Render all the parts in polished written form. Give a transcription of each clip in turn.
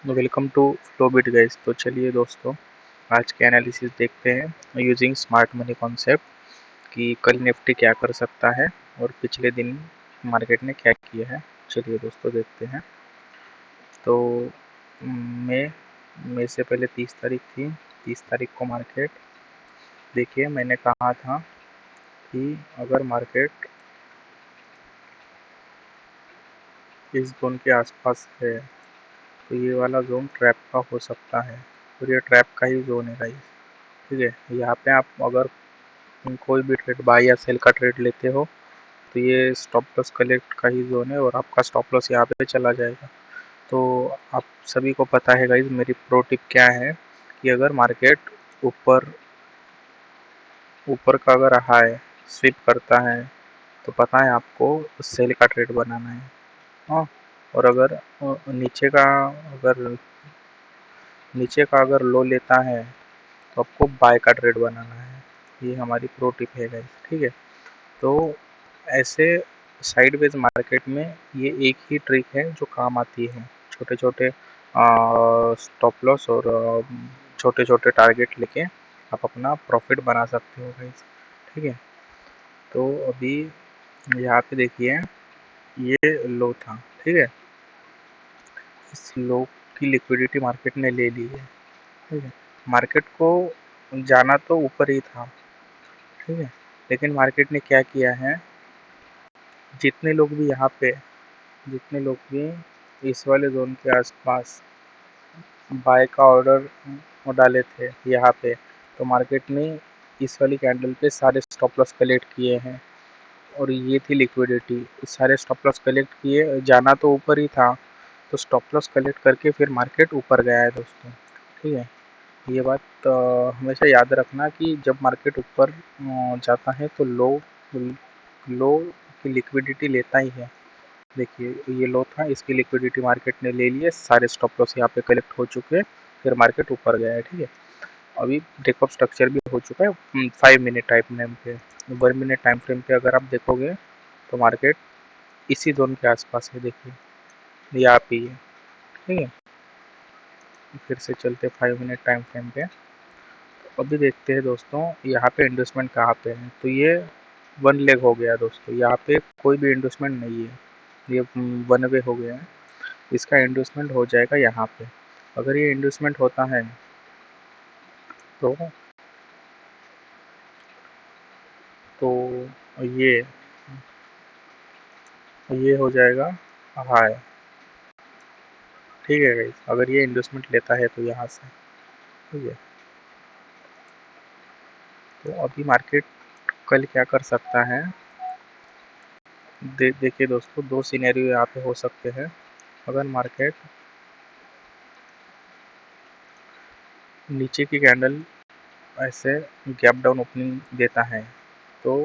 Welcome to फ्लोबिट guys. तो चलिए दोस्तों, आज के एनालिसिस देखते हैं यूजिंग स्मार्ट मनी कॉन्सेप्ट कि कल निफ्टी क्या कर सकता है और पिछले दिन मार्केट ने क्या किया है। चलिए दोस्तों देखते हैं। तो मई मई से पहले 30 तारीख थी। 30 तारीख को मार्केट, देखिए मैंने कहा था कि अगर मार्केट इस जोन के आसपास है तो ये वाला जोन ट्रैप का हो सकता है और ये ट्रैप का ही जोन है गाइस। ठीक है, यहाँ पे आप अगर कोई भी ट्रेड बाय या सेल का ट्रेड लेते हो तो ये स्टॉप लॉस कलेक्ट का ही जोन है और आपका स्टॉप लॉस यहाँ पे चला जाएगा। तो आप सभी को पता है गाइस, मेरी प्रो टिप क्या है कि अगर मार्केट ऊपर ऊपर का अगर हाई स्विप करता है तो पता है आपको सेल का ट्रेड बनाना है। हाँ, और अगर अगर नीचे का अगर लो लेता है तो आपको बाय का ट्रेड बनाना है। ये हमारी प्रो टिप है गाइस। ठीक है, तो ऐसे साइडवेज मार्केट में ये एक ही ट्रिक है जो काम आती है। छोटे छोटे स्टॉप लॉस और छोटे छोटे टारगेट लेके आप अपना प्रॉफिट बना सकते हो गाइस। ठीक है, तो अभी यहाँ पे देखिए ये लो था। ठीक है, इस लो की लिक्विडिटी मार्केट ने ले ली है। ठीक है, मार्केट को जाना तो ऊपर ही था। ठीक है, लेकिन मार्केट ने क्या किया है, जितने लोग भी यहाँ पे जितने लोग भी इस वाले जोन के आसपास बाय का ऑर्डर डाले थे यहाँ पे, तो मार्केट ने इस वाली कैंडल पे सारे स्टॉप लॉस कलेक्ट किए हैं और ये थी लिक्विडिटी। सारे स्टॉप लॉस कलेक्ट किए, जाना तो ऊपर ही था तो स्टॉप लॉस कलेक्ट करके फिर मार्केट ऊपर गया है दोस्तों। ठीक है, ये बात हमेशा याद रखना कि जब मार्केट ऊपर जाता है तो लो लो की लिक्विडिटी लेता ही है। देखिए ये लो था, इसकी लिक्विडिटी मार्केट ने ले लिए, सारे स्टॉप लॉस यहाँ पे कलेक्ट हो चुके हैं, फिर मार्केट ऊपर गया है। ठीक है, अभी ब्रेकअप स्ट्रक्चर भी हो चुका है 5 मिनट टाइम फ्रेम पे। 1 मिनट टाइम फ्रेम पे अगर आप देखोगे तो मार्केट इसी जोन के आसपास है। देखिए यहाँ पे है। ठीक है, फिर से चलते 5 मिनट टाइम फ्रेम पे। अभी देखते हैं दोस्तों यहाँ पे इन्वेस्टमेंट कहाँ पे है। तो ये वन लेग हो गया दोस्तों, यहाँ पे कोई भी इन्वेस्टमेंट नहीं है, ये वन वे हो गया है। इसका इन्वेस्टमेंट हो जाएगा यहाँ पे। अगर ये इन्वेस्टमेंट होता है तो तो ये ये हो जाएगा हाई। ठीक है गाइस, अगर ये इन्वेस्टमेंट लेता है तो यहाँ से। ठीक है, तो अभी मार्केट कल क्या कर सकता है, देखिए दोस्तों, दो सिनेरियो यहाँ पे हो सकते हैं। अगर मार्केट नीचे की कैंडल ऐसे गैप डाउन ओपनिंग देता है तो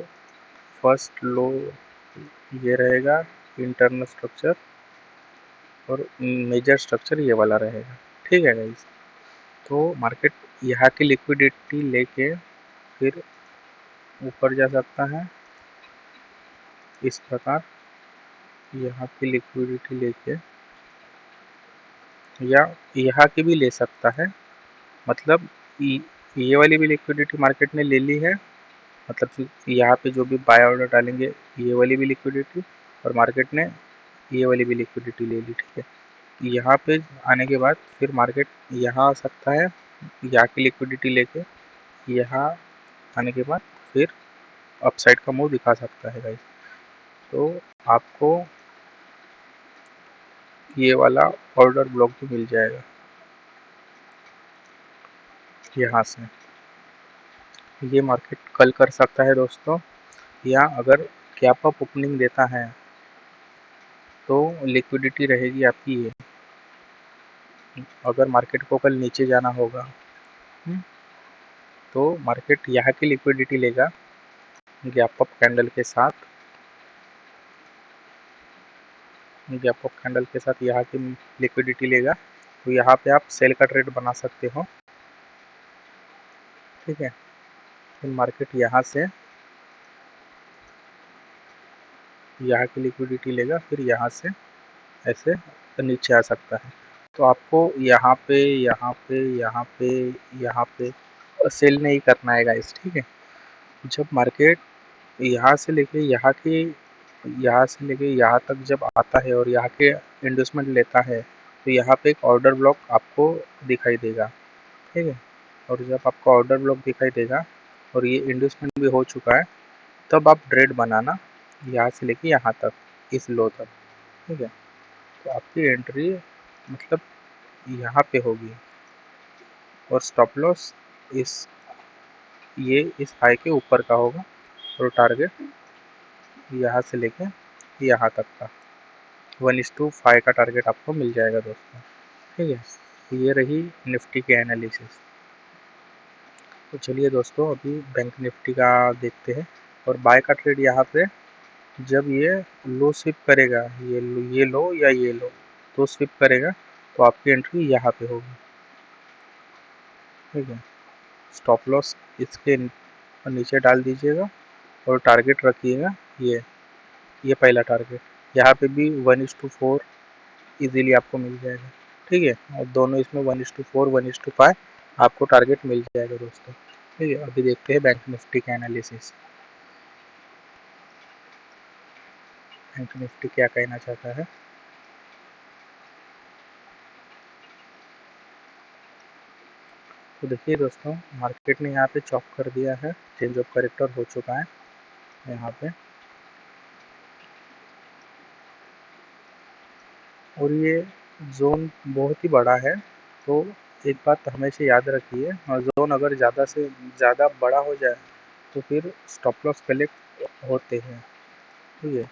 फर्स्ट लो ये रहेगा इंटरनल स्ट्रक्चर और मेजर स्ट्रक्चर ये वाला रहेगा। ठीक है गाइस, तो मार्केट यहाँ की लिक्विडिटी लेके फिर ऊपर जा सकता है इस प्रकार, यहाँ की लिक्विडिटी लेके, या यहाँ की भी ले सकता है। मतलब ये वाली भी लिक्विडिटी मार्केट ने ले ली है, मतलब यहाँ पे जो भी बाय ऑर्डर डालेंगे ये वाली भी लिक्विडिटी, और मार्केट ने ये वाली भी लिक्विडिटी ले ली। ठीक है, यहाँ पे आने के बाद फिर मार्केट यहाँ आ सकता है, यहाँ की लिक्विडिटी लेके यहाँ आने के बाद फिर अपसाइड का मूव दिखा सकता है गाइस। तो आपको ये वाला ऑर्डर ब्लॉक भी मिल जाएगा यहाँ से। ये मार्केट कल कर सकता है दोस्तों, या अगर गैप अप ओपनिंग देता है तो लिक्विडिटी रहेगी आपकी ये। अगर मार्केट को कल नीचे जाना होगा तो मार्केट यहाँ की लिक्विडिटी लेगा गैप अप कैंडल के साथ, गैप अप कैंडल के साथ यहाँ की लिक्विडिटी लेगा, तो यहाँ पे आप सेल का ट्रेड बना सकते हो। ठीक है, फिर मार्केट यहाँ की लिक्विडिटी लेगा, फिर यहाँ से ऐसे नीचे आ सकता है। तो आपको यहाँ पे यहाँ पे यहाँ पे यहाँ पे सेल नहीं करना है गाइस, ठीक है। जब मार्केट यहाँ से लेके यहाँ से लेके यहाँ तक जब आता है और यहाँ के इंडोसमेंट लेता है, तो यहाँ पे एक ऑर्डर ब्लॉक आपको दिखाई देगा, ठीक है। और जब आपको ऑर्डर ब्लॉक दिखाई देगा और ये इंडोसमेंट भी हो चुका है, तब आप ट्रेड बनाना यहाँ से लेके यहाँ तक, इस लो तक, ठीक है। तो आपकी एंट्री मतलब यहाँ पे होगी और स्टॉप लॉस इस ये इस हाई के ऊपर का होगा और टारगेट यहाँ से लेके यहाँ तक का 1:5 का टारगेट आपको मिल जाएगा दोस्तों, ठीक है। तो ये रही निफ्टी की एनालिसिस। तो चलिए दोस्तों अभी बैंक निफ्टी का देखते हैं। और बाय का ट्रेड यहाँ पे जब ये लो स्विप करेगा, ये लो या ये लो तो स्विप करेगा, तो आपकी एंट्री यहाँ पे होगी, ठीक है। स्टॉप लॉस इसके नीचे डाल दीजिएगा और टारगेट रखिएगा ये पहला टारगेट। यहाँ पे भी 1:4 इजीली आपको मिल जाएगा, ठीक है। और दोनों इसमें 1:4 1:5 आपको टारगेट मिल जाएगा दोस्तों, ठीक है। अभी देखते हैं बैंक निफ्टी का एनालिसिस। बैंक निफ्टी क्या कहना चाहता है। तो देखिए दोस्तों मार्केट ने यहाँ पे चॉप कर दिया है, चेंज ऑफ करेक्टर हो चुका है यहाँ पे। और ये जोन बहुत ही बड़ा है, तो एक बात हमेशा याद रखिए, जोन अगर ज़्यादा से ज़्यादा बड़ा हो जाए तो फिर स्टॉप लॉस कलेक्ट होते हैं, ठीक है।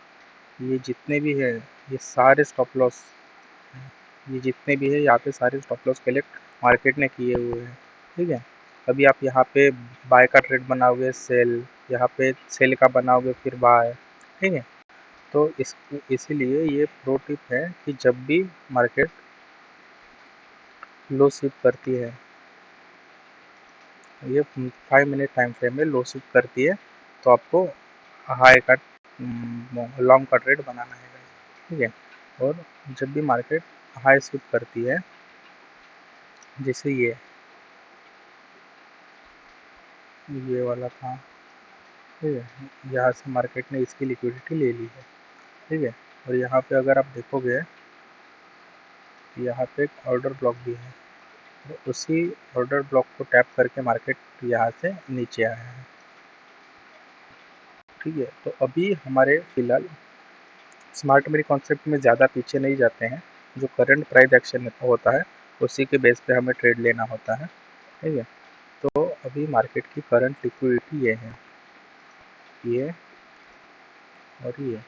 ये जितने भी हैं ये सारे स्टॉप लॉस, ये जितने भी है यहाँ पे सारे स्टॉप लॉस कलेक्ट मार्केट ने किए हुए हैं, ठीक है। अभी आप यहाँ पे बाय का ट्रेड बनाओगे सेल, यहाँ पे सेल का बनाओगे फिर बाय, ठीक है। तो इसीलिए ये प्रो टिप है कि जब भी मार्केट लो स्विप करती है, ये 5 मिनट टाइम फ्रेम में लो स्विप करती है, तो आपको हाई का लॉन्ग का ट्रेड बनाना है, ठीक है। और जब भी मार्केट हाई स्विप करती है, जैसे ये वाला था, ठीक है, यहाँ से मार्केट ने इसकी लिक्विडिटी ले ली है, ठीक है। और यहाँ पे अगर आप देखोगे यहाँ पे एक ऑर्डर ब्लॉक भी है, तो उसी ऑर्डर ब्लॉक को टैप करके मार्केट यहाँ से नीचे आया है, ठीक है। तो अभी हमारे फिलहाल स्मार्ट मनी कॉन्सेप्ट में ज़्यादा पीछे नहीं जाते हैं, जो करंट प्राइस एक्शन होता है उसी के बेस पे हमें ट्रेड लेना होता है, ठीक है। तो अभी मार्केट की करंट लिक्विडिटी ये है, ये और ये,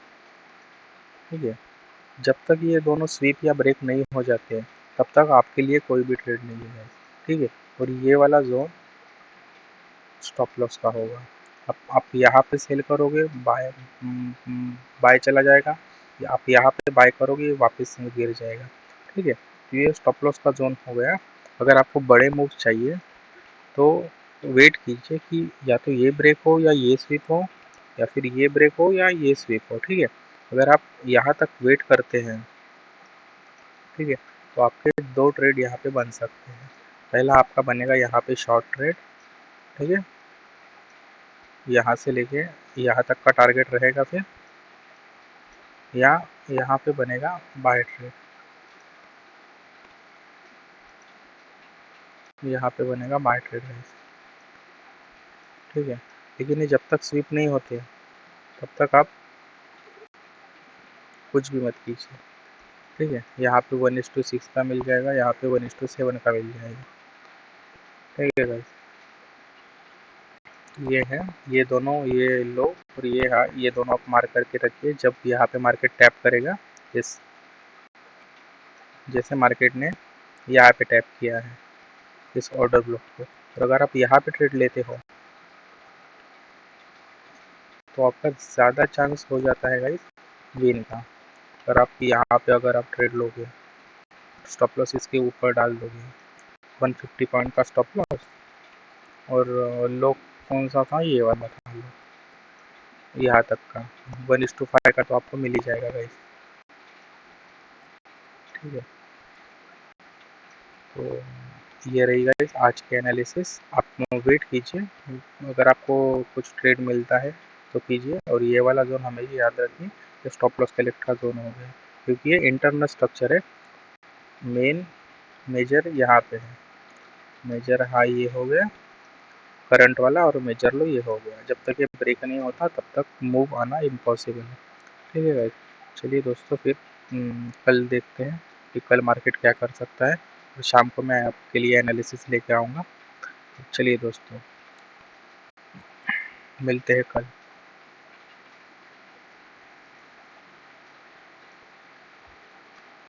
ठीक है। जब तक ये दोनों स्वीप या ब्रेक नहीं हो जाते तब तक आपके लिए कोई भी ट्रेड नहीं है, ठीक है। और ये वाला जोन स्टॉप लॉस का होगा। आप यहाँ पे सेल करोगे बाय बाय चला जाएगा, या आप यहाँ पे बाय करोगे वापस से गिर जाएगा, ठीक है। तो ये स्टॉप लॉस का जोन हो गया। अगर आपको बड़े मूव चाहिए तो वेट कीजिए कि या तो ये ब्रेक हो या ये स्वीप हो, या फिर ये ब्रेक हो या ये स्वीप हो, ठीक है। अगर आप यहाँ तक वेट करते हैं, ठीक है, तो आपके दो ट्रेड यहाँ पे बन सकते हैं। पहला आपका बनेगा यहाँ पे शॉर्ट ट्रेड, ठीक है, यहाँ से लेके यहाँ तक का टारगेट रहेगा फिर, या यहाँ पे बनेगा बाय ट्रेड, यहाँ पे बनेगा बाय ट्रेड, ठीक है। लेकिन ये जब तक स्वीप नहीं होते तब तक आप कुछ भी मत कीजिए, ठीक है। यहाँ पे 1:6 का मिल जाएगा, यहाँ पे 1:7 का मिल जाएगा, ठीक है गाइस। ये है, ये दोनों ये लो और ये हाई, ये दोनों आप मार्क करके रखिए। जब यहाँ पे मार्केट टैप करेगा, इस जैसे मार्केट ने यहाँ पे टैप किया है इस ऑर्डर ब्लॉक को, और अगर आप यहाँ पे ट्रेड लेते हो तो आपका ज़्यादा चांस हो जाता है गाइस विन का। अगर आप यहाँ पे अगर आप ट्रेड लोगे, स्टॉप लॉस इसके ऊपर डाल दोगे 150 पॉइंट का स्टॉप लॉस, और लो कौन सा था, ये वाला था लो, यहाँ तक का 1:5 का तो आपको मिल ही जाएगा गाइस, ठीक है। तो ये रही गाइस आज के एनालिसिस। आप वेट कीजिए, अगर आपको कुछ ट्रेड मिलता है तो कीजिए। और ये वाला जोन हमें याद रखिए, ये स्टॉप लॉस कलेक्ट का जोन हो गया, क्योंकि ये इंटरनल स्ट्रक्चर है। मेन मेजर यहाँ पे है, मेजर हाई ये हो गया करंट वाला, और मेजर लो ये हो गया। जब तक ये ब्रेक नहीं होता तब तक मूव आना इम्पॉसिबल है। ठीक है गाइस, चलिए दोस्तों फिर कल देखते हैं कि कल मार्केट क्या कर सकता है, और शाम को मैं आपके लिए एनालिसिस लेके आऊँगा। चलिए दोस्तों, मिलते हैं कल।